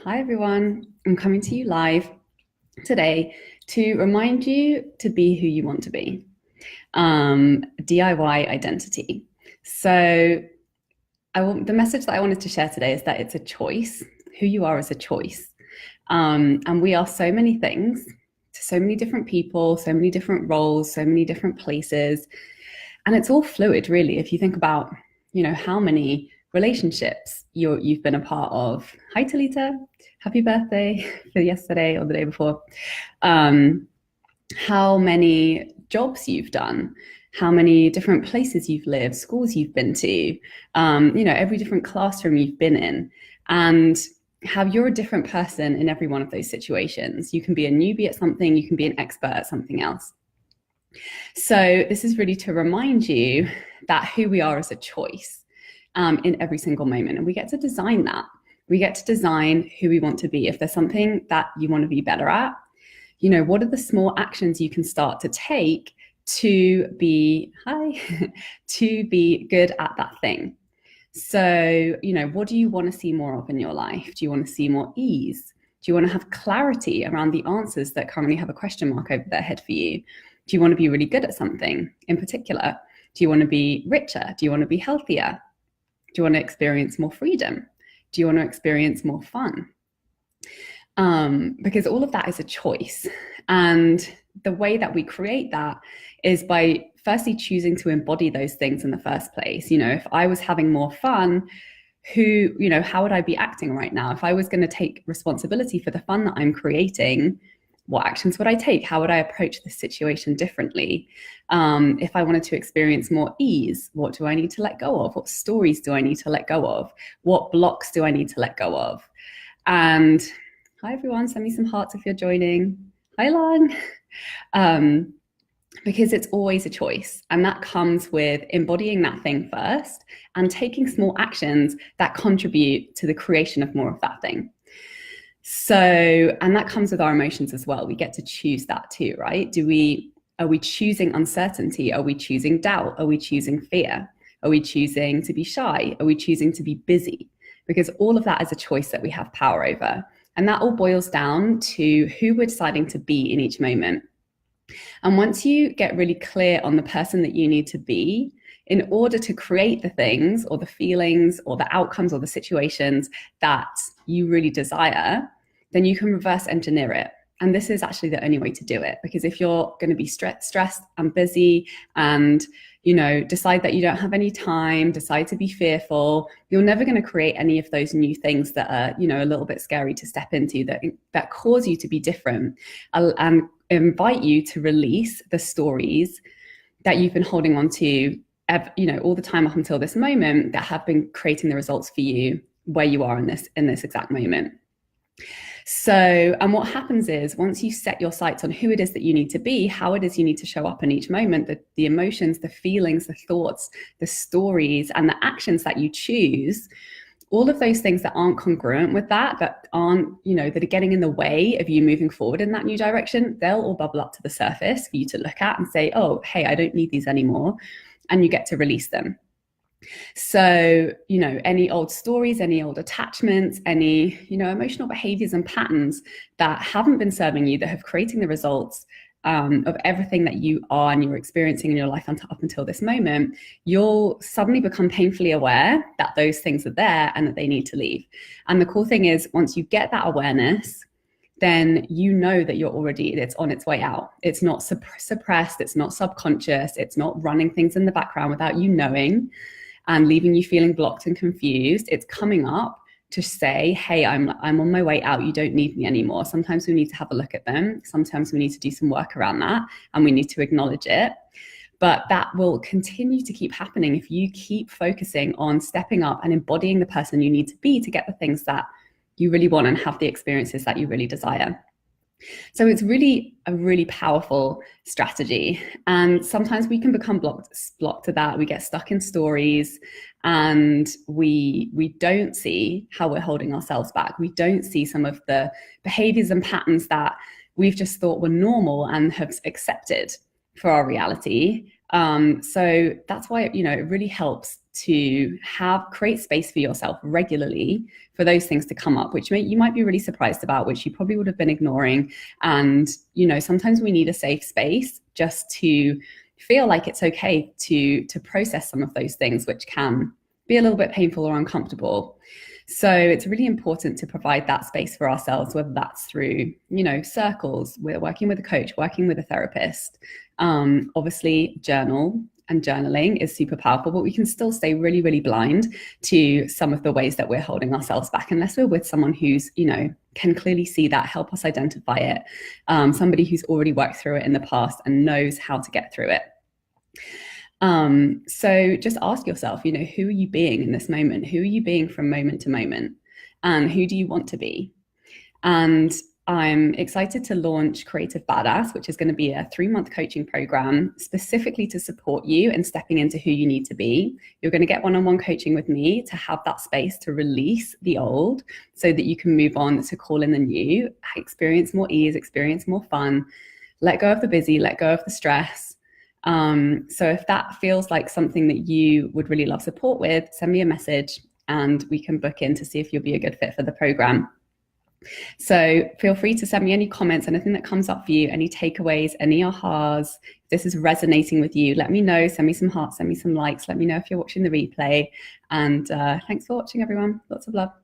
Hi everyone, I'm coming to you live today to remind you to be who you want to be. DIY identity. So the message that I wanted to share today is that it's a choice. Who you are is a choice. And we are so many things to so many different people, so many different roles, so many different places. And it's all fluid, really. If you think about, how many relationships you've been a part of. Hi, Talita. Happy birthday for yesterday or the day before. How many jobs you've done, how many different places you've lived, schools you've been to, every different classroom you've been in, and how you're a different person in every one of those situations. You can be a newbie at something, you can be an expert at something else. So this is really to remind you that who we are is a choice in every single moment, and we get to design that. We get to design who we want to be. If there's something that you want to be better at, what are the small actions you can start to take to be to be good at that thing? So, what do you want to see more of in your life? Do you want to see more ease? Do you want to have clarity around the answers that currently have a question mark over their head for you? Do you want to be really good at something in particular? Do you want to be richer? Do you want to be healthier? Do you want to experience more freedom? Do you want to experience more fun? Because all of that is a choice. And the way that we create that is by firstly choosing to embody those things in the first place. If I was having more fun, how would I be acting right now? If I was going to take responsibility for the fun that I'm creating, what actions would I take? How would I approach this situation differently? If I wanted to experience more ease, what do I need to let go of? What stories do I need to let go of? What blocks do I need to let go of? And hi, everyone. Send me some hearts if you're joining. Hi, Lan. Because it's always a choice. And that comes with embodying that thing first and taking small actions that contribute to the creation of more of that thing. So, and that comes with our emotions as well. We get to choose that too, right? Are we choosing uncertainty? Are we choosing doubt? Are we choosing fear? Are we choosing to be shy? Are we choosing to be busy? Because all of that is a choice that we have power over. And that all boils down to who we're deciding to be in each moment. And once you get really clear on the person that you need to be in order to create the things or the feelings or the outcomes or the situations that you really desire, then you can reverse engineer it. And this is actually the only way to do it, because if you're going to be stressed and busy and decide that you don't have any time, decide to be fearful, you're never going to create any of those new things that are, a little bit scary to step into, that cause you to be different and invite you to release the stories that you've been holding on to, all the time up until this moment, that have been creating the results for you where you are in this exact moment. So, and what happens is once you set your sights on who it is that you need to be, how it is you need to show up in each moment, the emotions, the feelings, the thoughts, the stories, and the actions that you choose, all of those things that aren't congruent with that aren't, that are getting in the way of you moving forward in that new direction, they'll all bubble up to the surface for you to look at and say, oh, hey, I don't need these anymore. And you get to release them. So, any old stories, any old attachments, any, emotional behaviors and patterns that haven't been serving you, that have creating the results of everything that you are and you're experiencing in your life up until this moment, you'll suddenly become painfully aware that those things are there and that they need to leave. And the cool thing is, once you get that awareness, then that it's on its way out. It's not suppressed, it's not subconscious, it's not running things in the background without you knowing and leaving you feeling blocked and confused. It's coming up to say, hey, I'm on my way out. You don't need me anymore. Sometimes we need to have a look at them. Sometimes we need to do some work around that and we need to acknowledge it. But that will continue to keep happening if you keep focusing on stepping up and embodying the person you need to be to get the things that you really want and have the experiences that you really desire. So it's really a really powerful strategy. And sometimes we can become blocked to that. We get stuck in stories and we don't see how we're holding ourselves back. We don't see some of the behaviors and patterns that we've just thought were normal and have accepted for our reality. So that's why, you know, it really helps to create space for yourself regularly for those things to come up, which you might be really surprised about, which you probably would have been ignoring. And, you know, sometimes we need a safe space just to feel like it's okay to process some of those things, which can be a little bit painful or uncomfortable. So it's really important to provide that space for ourselves, whether that's through, you know, circles, we're working with a coach, working with a therapist. Obviously, journaling is super powerful, but we can still stay really, really blind to some of the ways that we're holding ourselves back unless we're with someone who's, you know, can clearly see that, help us identify it, somebody who's already worked through it in the past and knows how to get through it. So just ask yourself, you know, who are you being in this moment? Who are you being from moment to moment? And who do you want to be? And I'm excited to launch Creative Badass, which is going to be a 3-month coaching program specifically to support you in stepping into who you need to be. You're going to get one-on-one coaching with me to have that space to release the old so that you can move on to call in the new, experience more ease, experience more fun, let go of the busy, let go of the stress. So if that feels like something that you would really love support with, send me a message and we can book in to see if you'll be a good fit for the program. So feel free to send me any comments, anything that comes up for you, any takeaways, any ahas. If this is resonating with you, let me know. Send me some hearts, send me some likes. Let me know if you're watching the replay. And thanks for watching, everyone. Lots of love.